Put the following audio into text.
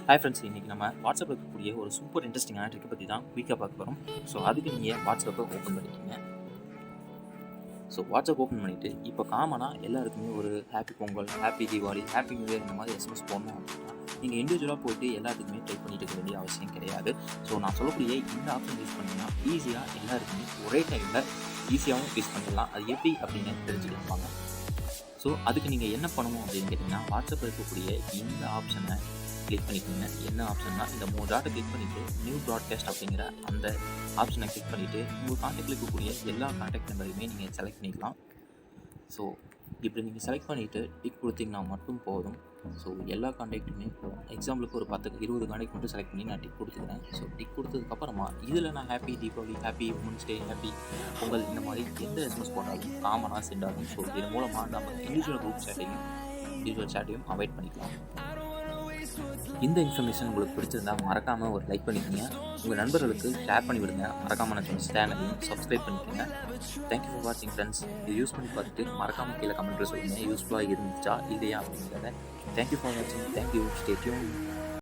Hi friends, இன்றைக்கி நம்ம வாட்ஸ்அப்பில் இருக்கக்கூடிய ஒரு சூப்பர் இன்ட்ரெஸ்டிங்கான ட்ரிக்கை பற்றி தான் குயிக்காக பார்க்க போகிறோம். ஸோ அதுக்கு நீங்கள் வாட்ஸ்அப்பை ஓப்பன் பண்ணிக்கோங்க. ஸோ வாட்ஸ்அப் ஓப்பன் பண்ணிவிட்டு இப்போ காமனாக எல்லாருக்குமே ஒரு happy Pongal, happy Deepavali, happy new year இந்த மாதிரி எஸ்எம்எஸ் போடணும் அப்படின்னா நீங்கள் இண்டிவிஜுவலாக போய்ட்டு எல்லாத்துக்குமே டைப் பண்ணிட்டு இருக்க வேண்டிய அவசியம் கிடையாது. ஸோ நான் சொல்லக்கூடிய இந்த ஆப்ஷன் யூஸ் பண்ணிங்கன்னா ஈஸியாக எல்லாருக்குமே ஒரே டைமில் ஈஸியாகவும் யூஸ் பண்ணிடலாம். அது எப்படி அப்படின்னு தெரிஞ்சுக்கலாங்க. ஸோ அதுக்கு நீங்கள் என்ன பண்ணணும் அப்படின்னு கேட்டிங்கன்னா, வாட்ஸ்அப்பில் இருக்கக்கூடிய இந்த ஆப்ஷனை கிளிக் பண்ணிக்கோங்க. என்ன ஆப்ஷன்னா, இந்த 3 டாட்டை கிளிக் பண்ணிவிட்டு நியூ ப்ராட்காஸ்ட் அப்படிங்கிற அந்த ஆப்ஷனை கிளிக் பண்ணிவிட்டு உங்கள் கான்டாக்டில் இருக்கக்கூடிய எல்லா கான்டாக்ட் நம்பரையுமே நீங்கள் செலக்ட் பண்ணிக்கலாம். ஸோ இப்படி நீங்கள் செலக்ட் பண்ணிவிட்டு டிக் கொடுத்தீங்கன்னா மட்டும் போதும். ஸோ எல்லா கான்டாக்ட்டுமே எக்ஸாம்பிளுக்கு ஒரு 10-20 கான்டாக்ட் மட்டும் செலக்ட் பண்ணி நான் டிக் கொடுத்துக்கிறேன். ஸோ டிக் கொடுத்ததுக்கப்புறமா இதில் நான் happy Deepavali, happy women's day, happy Pongal இந்த மாதிரி எந்த எஸ்எம்எஸ் போட்டாலும் காமனாக சென்ட் ஆகும். ஸோ இதன் மூலமாக நம்ம இண்டிவிஜுவல் குரூப் சேட்டையும் அவாய்ட் பண்ணிக்கலாம். இந்த இன்ஃபர்மேஷன் உங்களுக்கு பிடிச்சிருந்தா மறக்காமல் ஒரு லைக் பண்ணிக்கோங்க. உங்கள் நண்பர்களுக்கு ஷேர் பண்ணி விடுங்க. மறக்காமல் நம்ம சேனலையும் சப்ஸ்கிரைப் பண்ணிக்கோங்க. தேங்க்யூ ஃபார் வாட்சிங் ஃப்ரெண்ட்ஸ். இது யூஸ் பண்ணி பார்த்துட்டு மறக்காமல் கீழே கமெண்ட்டில் சொல்லுங்கள் யூஸ்ஃபுல்லாக இருந்துச்சா இல்லையா அப்படிங்கிறத. தேங்க்யூ ஃபார் வாட்சிங். தேங்க்யூ. Stay tune.